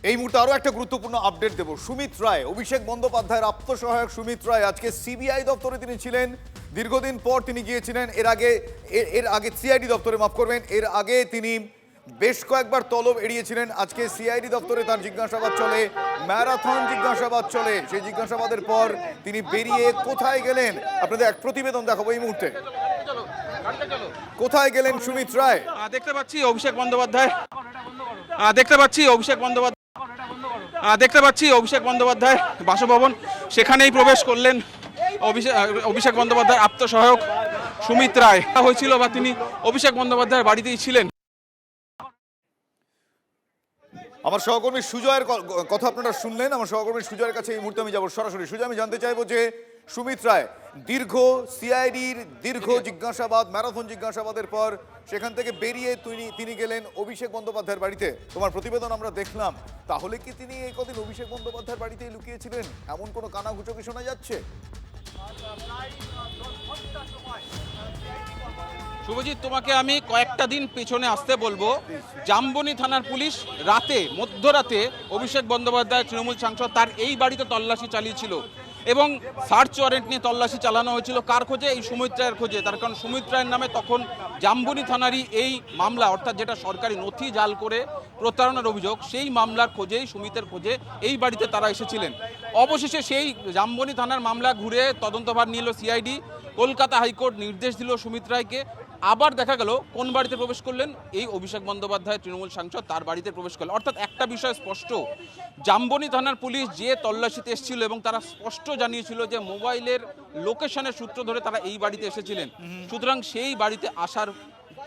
এই মুহূর্তে আরো একটা গুরুত্বপূর্ণ আপডেট দেব। সুমিত রায়, অভিষেক বন্দ্যোপাধ্যায়ের আত্মসহায়ক সুমিত রায় আজকে সিবিআই দপ্তরে তিনি ছিলেন। দীর্ঘদিন পর তিনি গিয়েছিলেন। এর আগে সিআইডি দপ্তরে, মাফ করবেন, এর আগে তিনি বেশ কয়েকবার তলব এড়িয়েছিলেন। আজকে সিআইডি দপ্তরে তার জিজ্ঞাসাবাদ চলে, ম্যারাথন জিজ্ঞাসাবাদ চলে। সেই জিজ্ঞাসাবাদের পর তিনি বেরিয়ে কোথায় গেলেন আপনাদের এক প্রতিবেদন দেখাবো এই মুহূর্তে। কোথায় গেলেন সুমিত রায়? দেখতে পাচ্ছি অভিষেক বন্দ্যোপাধ্যায় বাসভবন, সেখানেই প্রবেশ করলেন অভিষেক বন্দ্যোপাধ্যায় আত্মসহায়ক সুমিত রায় হয়েছিল, বা তিনি অভিষেক বন্দ্যোপাধ্যায়ের বাড়িতেই ছিলেন। আমার সহকর্মী সুজয়ের কথা আপনারা শুনলেন। আমার সহকর্মী সুজয়ের কাছে এই মুহূর্তে আমি যাবো সরাসরি। সুজয়, আমি জানতে চাইবো যে সুমিত রায় সিআইডির দীর্ঘ জিজ্ঞাসাবাদ, ম্যারাথন জিজ্ঞাসাবাদের পর সেখান থেকে বেরিয়ে তিনি গেলেন অভিষেক বন্দ্যোপাধ্যায়ের বাড়িতে। তোমার প্রতিবেদন আমরা দেখলাম। তাহলে কি তিনি এই কদিন অভিষেক বন্দ্যোপাধ্যায়ের বাড়িতেই লুকিয়েছিলেন? এমন কোনো কানাঘুচো কি শোনা যাচ্ছে? শুভজিৎ, তোমাকে আমি কয়েকটা দিন পেছনে আসতে বলবো। জামবনি থানার পুলিশ মধ্যরাতে অভিষেক বন্দ্যোপাধ্যায় তৃণমূল সাংসদ তার এই বাড়িতে তল্লাশি চালিয়েছিল এবং সার্চ ওয়ারেন্ট নিয়ে তল্লাশি চালানো হয়েছিল। কার খোঁজে? এই সুমিত রায়ের খোঁজে। তার কারণ সুমিত রায়ের নামে তখন জামবনি থানারই এই মামলা, অর্থাৎ যেটা সরকারি নথি জাল করে প্রতারণার অভিযোগ, সেই মামলার খোঁজেই, সুমিতের খোঁজে এই বাড়িতে তারা এসেছিলেন। অবশেষে সেই জামবনি থানার মামলা ঘুরে তদন্তভার নিল সিআইডি। কলকাতা হাইকোর্ট নির্দেশ দিল সুমিত রায়কে। আবার দেখা গেল কোন বাড়িতে প্রবেশ করলেন? এই অভিষেক বন্দ্যোপাধ্যায় তৃণমূল সাংসদ তার বাড়িতে প্রবেশ করলেন। অর্থাৎ একটা বিষয় স্পষ্ট, জামবনি থানার পুলিশ যে তল্লাশিতে এসেছিল এবং তারা স্পষ্ট জানিয়েছিল যে মোবাইলের লোকেশনের সূত্র ধরে তারা এই বাড়িতে এসেছিলেন। সুতরাং সেই বাড়িতে আসার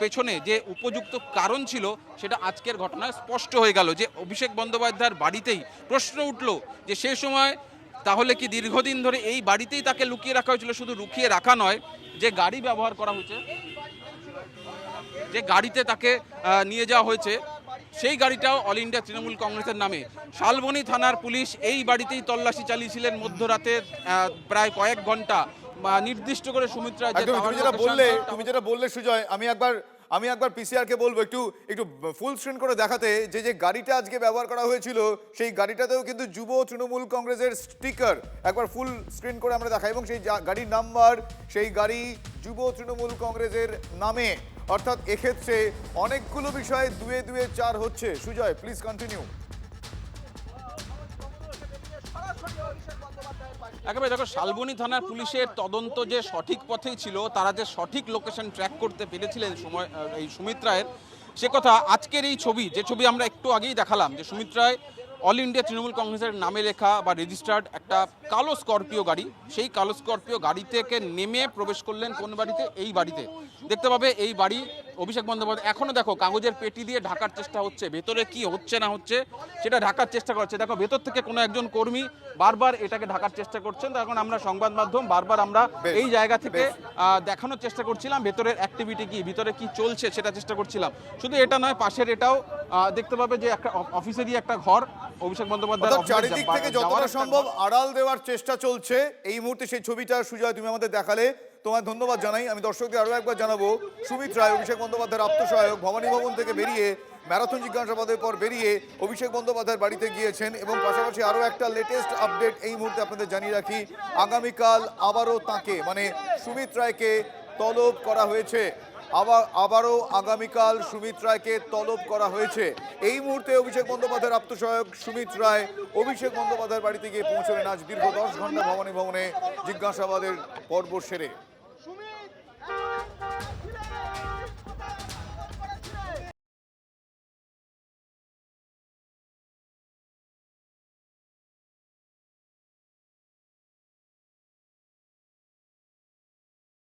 পেছনে যে উপযুক্ত কারণ ছিল সেটা আজকের ঘটনায় স্পষ্ট হয়ে গেল। যে অভিষেক বন্দ্যোপাধ্যায়ের বাড়িতেই প্রশ্ন উঠল যে সে সময় তাহলে কি দীর্ঘদিন ধরে এই বাড়িতেই তাকে লুকিয়ে রাখা হয়েছিল? শুধু লুকিয়ে রাখা নয়, যে গাড়ি ব্যবহার করা হয়েছে, যে গাড়িতে তাকে নিয়ে যাওয়া হয়েছে, সেই গাড়িটাও অল ইন্ডিয়া তৃণমূল কংগ্রেসের নামে। শালবনী থানার পুলিশ এই বাড়িতেই তল্লাশি চালিয়েছিলেন মধ্যরাতে প্রায় কয়েক ঘন্টা, নির্দিষ্ট করে সুমিত রায়। তুমি যেটা বললে সুজয়, আমি একবার পিসিআর কে বলবো একটু ফুল স্ক্রিন করে দেখাতে, যে গাড়িটা আজকে ব্যবহার করা হয়েছিল সেই গাড়িটাতেও কিন্তু যুব তৃণমূল কংগ্রেসের স্টিকার একবার ফুল স্ক্রিন করে আমরা দেখাই, এবং সেই গাড়ির নাম্বার, সেই গাড়ি যুব তৃণমূল কংগ্রেসের নামে। অর্থাৎ এক্ষেত্রে অনেকগুলো বিষয়ে দুয়ে দুয়ে চার হচ্ছে। Sujoy, please continue. একেবারে দেখো, শালবনী থানার পুলিশের তদন্ত যে সঠিক পথেই ছিল, তারা যে সঠিক লোকেশন ট্র্যাক করতে পেরেছিলেন এই সুমিত রায়ের, সে কথা আজকের এই যে ছবি আমরা একটু আগেই দেখালাম, যে সুমিত রায় অল ইন্ডিয়া তৃণমূল কংগ্রেসের নামে লেখা বা রেজিস্টার্ড একটা কালো স্করপিও গাড়ি, সেই কালো স্করপিও গাড়ি থেকে নেমে প্রবেশ করলেন কোন বাড়িতে? এই বাড়িতে। দেখতে পাবে এই বাড়ি অভিষেক বন্দ্যোপাধ্যায় এখনো দেখো কাগজের পেটি দিয়ে ঢাকার চেষ্টা হচ্ছে, ভেতরে কি হচ্ছে না হচ্ছে সেটা ঢাকার চেষ্টা করছে। দেখো ভেতর থেকে কোনো একজন কর্মী বারবার এটাকে ঢাকার চেষ্টা করছেন। তখন আমরা সংবাদ মাধ্যম বারবার আমরা এই জায়গা থেকে দেখানোর চেষ্টা করছিলাম ভেতরের অ্যাক্টিভিটি কি, ভিতরে কি চলছে সেটা চেষ্টা করছিলাম। শুধু এটা নয়, পাশের এটাও দেখতে পাবে যে একটা অফিসেরই একটা ঘর, অভিষেক বন্দ্যোপাধ্যায় চারিদিক থেকে যতটা সম্ভব আড়াল দেওয়ার চেষ্টা চলছে। এই মুহূর্তে সেই ছবিটা সুজয় তুমি আমাদের দেখালে, তোমায় ধন্যবাদ জানাই। আমি দর্শকদের আরো একবার জানাবো, সুমিত রায় অভিষেক বন্দ্যোপাধ্যায়ের আত্মসহায়ক ভবানী ভবন থেকে বেরিয়ে ম্যারাথন জিজ্ঞাসাবাদের পর বেরিয়ে অভিষেক বন্দ্যোপাধ্যায়ের বাড়িতে গিয়েছেন। এবং পাশাপাশি আরো একটা লেটেস্ট আপডেট এই মুহূর্তে আপনাদের জানিয়ে রাখি, আগামীকাল আবারও তাকে মানে সুমিত রায়কে তলব করা হয়েছে। আবারও আগামীকাল সুমিত রায়কে তলব করা হয়েছে। এই মুহূর্তে অভিষেক বন্দ্যোপাধ্যায়ের আত্মসহায়ক সুমিত রায় অভিষেক বন্দ্যোপাধ্যায়ের বাড়িতে গিয়ে পৌঁছলেন আজ দীর্ঘ 10 ঘন্টা ভবানী ভবনে জিজ্ঞাসাবাদের পর্ব সেরে।